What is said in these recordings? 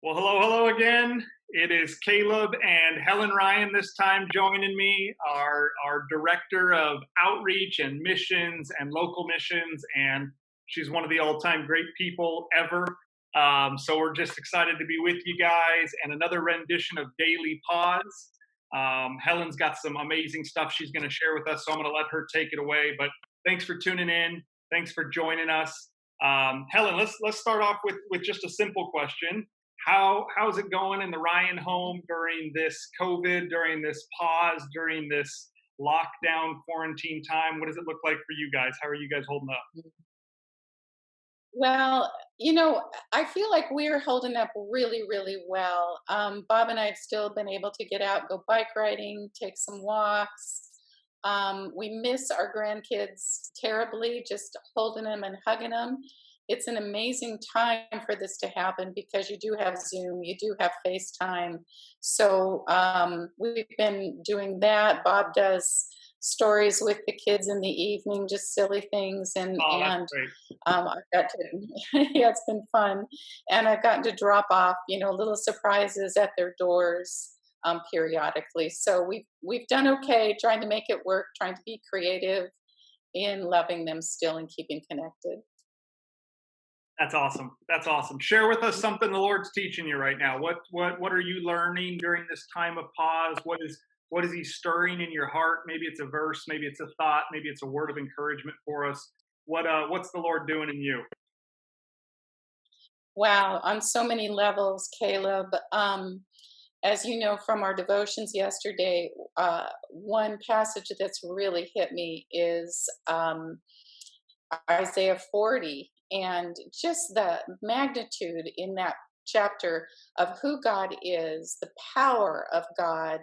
Well, hello, hello again. It is Caleb and Helen Ryan this time joining me, our director of outreach and missions and local missions. And she's one of the all time great people ever. So we're just excited to be with you guys and another rendition of Daily Pause. Helen's got some amazing stuff she's going to share with us, so I'm going to let her take it away. But thanks for tuning in. Thanks for joining us. Helen, let's start off with just a simple question. How's it going in the Ryan home during this COVID, during this pause, during this lockdown quarantine time? What does it look like for you guys? How are you guys holding up? Well, I feel like we're holding up really, really well. Bob and I have still been able to get out, go bike riding, take some walks. We miss our grandkids terribly, just holding them and hugging them. It's an amazing time for this to happen because you do have Zoom, you do have FaceTime. So we've been doing that. Bob does stories with the kids in the evening, just silly things, and Oh, that's and great. I've got to, yeah, it's been fun, and I've gotten to drop off, little surprises at their doors periodically. So we've done okay, trying to make it work, trying to be creative in loving them still and keeping connected. That's awesome. That's awesome. Share with us something the Lord's teaching you right now. What are you learning during this time of pause? What is He stirring in your heart? Maybe it's a verse, maybe it's a thought, maybe it's a word of encouragement for us. What's the Lord doing in you? Wow, on so many levels, Caleb. As you know from our devotions yesterday, one passage that's really hit me is Isaiah 40, and just the magnitude in that chapter of who God is, the power of God,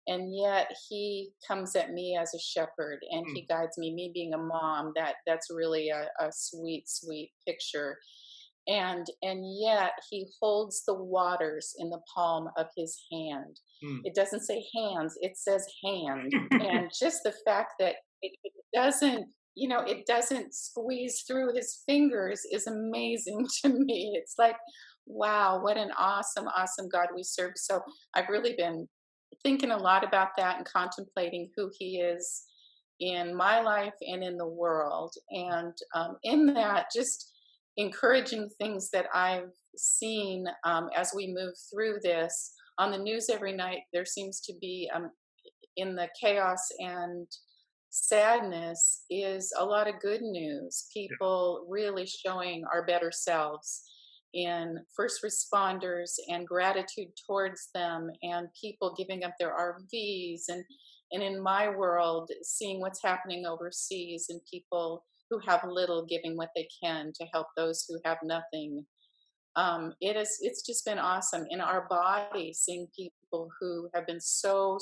and yet He comes at me as a shepherd and Hmm. He guides me. Me being a mom, that's really a sweet, sweet picture. And yet He holds the waters in the palm of His hand. Hmm. It doesn't say hands, it says hand. And just the fact that it doesn't, it doesn't squeeze through His fingers is amazing to me. It's like, wow, what an awesome, awesome God we serve. So I've really been thinking a lot about that and contemplating who He is in my life and in the world. And in that, just encouraging things that I've seen as we move through this. On the news every night, there seems to be, in the chaos and sadness, is a lot of good news. Yeah. People really showing our better selves in first responders and gratitude towards them, and people giving up their RVs, and in my world, seeing what's happening overseas and people who have little giving what they can to help those who have nothing. It's just been awesome in our body, seeing people who have been so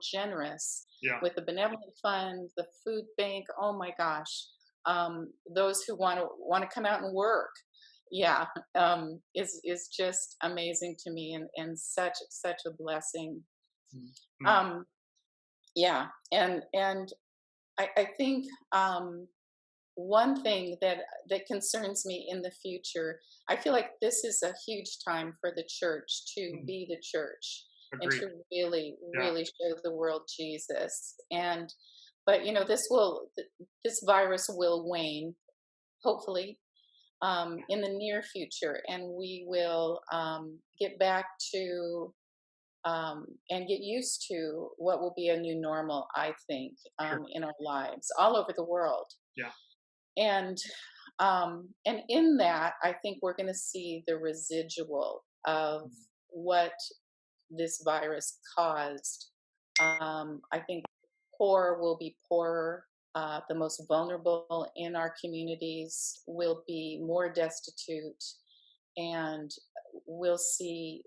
generous Yeah. with the benevolent fund, the food bank. Oh my gosh. Those who want to come out and work, yeah, is just amazing to me, and such a blessing. Hmm. um yeah, and I think one thing that concerns me in the future, I feel like this is a huge time for the church to Hmm. be the church and Agreed. to really, Yeah. really show the world Jesus. And but this virus will wane, hopefully, in the near future, and we will get back to and get used to what will be a new normal, I think, Sure. in our lives all over the world. Yeah. And and in that, I think we're going to see the residual of Hmm. what this virus caused. I think poor will be poorer. The most vulnerable in our communities will be more destitute, and we'll see,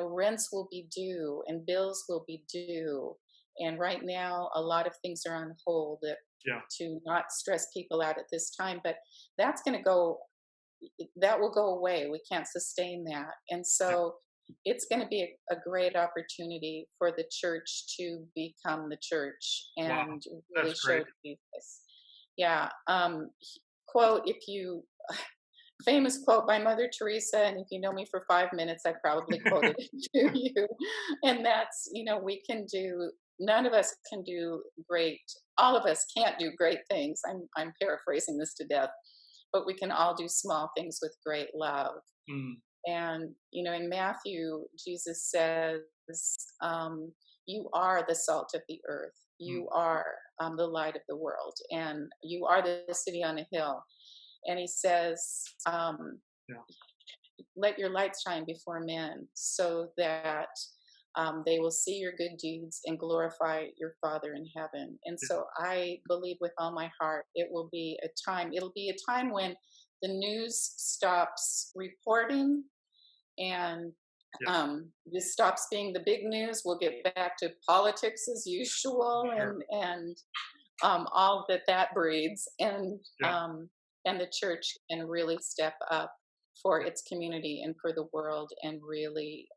rents will be due and bills will be due. And right now, a lot of things are on hold Yeah. to not stress people out at this time, but that's going to go, that will go away. We can't sustain that. And Yeah. so it's going to be a great opportunity for the church to become the church Wow. and really That's great. show Jesus. Yeah. Quote, if you famous quote by Mother Teresa, and if you know me for 5 minutes, I probably quoted it to you. And that's, we can do. None of us can do great. All of us can't do great things. I'm paraphrasing this to death, but we can all do small things with great love. Mm, And, in Matthew, Jesus says, um, you are the salt of the earth. mm, You are the light of the world. And you are the city on a hill. And he says, yeah, let your light shine before men so that they will see your good deeds and glorify your Father in heaven. And yeah, so I believe with all my heart it'll be a time when the news stops reporting and yeah, this stops being the big news. We'll get back to politics as usual sure. and all that breeds. Yeah, And the church can really step up for its community and for the world and really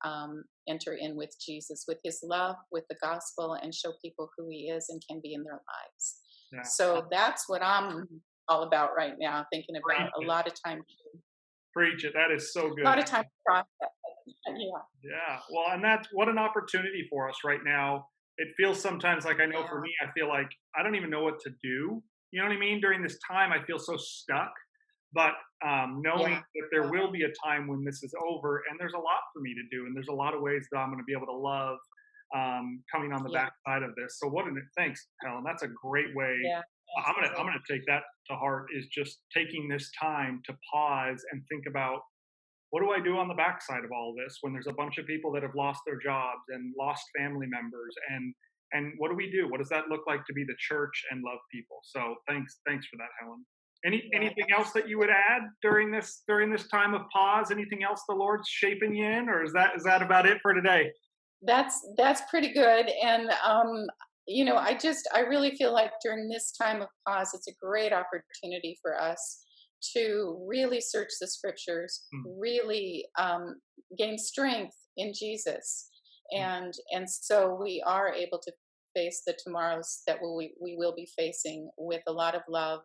enter in with Jesus, with his love, with the gospel, and show people who he is and can be in their lives. yeah. So that's what I'm all about right now, thinking about Preach a it. lot of time, Preach it. That is so a good. lot of time to process. Yeah, Yeah. Well, and that's what an opportunity for us right now. It feels sometimes like I know for yeah, me, I feel like I don't even know what to do. You know what I mean? During this time, I feel so stuck. But knowing yeah, that there will be a time when this is over, and there's a lot for me to do, and there's a lot of ways that I'm going to be able to love coming on the yeah, backside of this. So what an thanks, Helen. That's a great way. yeah, I'm absolutely. gonna take that to heart. Is just taking this time to pause and think about what do I do on the backside of all this when there's a bunch of people that have lost their jobs and lost family members and what do we do? What does that look like to be the church and love people? So thanks for that, Helen. Yeah, Anything else that you would add during this time of pause? Anything else the Lord's shaping you in, or is that about it for today? that's pretty good. And I really feel like during this time of pause, it's a great opportunity for us to really search the scriptures, Mm, really gain strength in Jesus, mm. and so we are able to face the tomorrows that we will be facing with a lot of love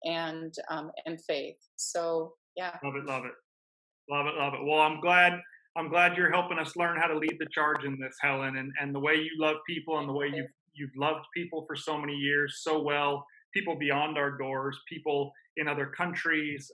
and faith. So yeah, Love it, love it. Love it, love it. Well, I'm glad you're helping us learn how to lead the charge in this, Helen, and the way you love people and thank the way you. you've loved people for so many years so well, people beyond our doors, people in other countries,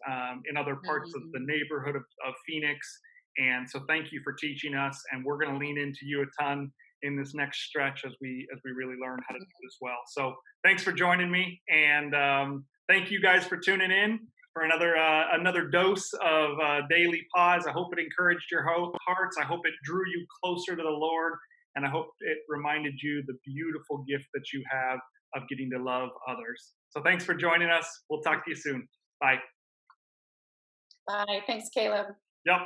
in other parts of the Mhm. neighborhood of Phoenix. And so thank you for teaching us, and we're going to lean into you a ton in this next stretch as we really learn how to do this well. So thanks for joining me, and thank you guys for tuning in for another dose of daily pause. I hope it encouraged your hearts. I hope it drew you closer to the Lord, and I hope it reminded you the beautiful gift that you have of getting to love others. So thanks for joining us. We'll talk to you soon. Bye. Bye. Thanks, Caleb. Yep.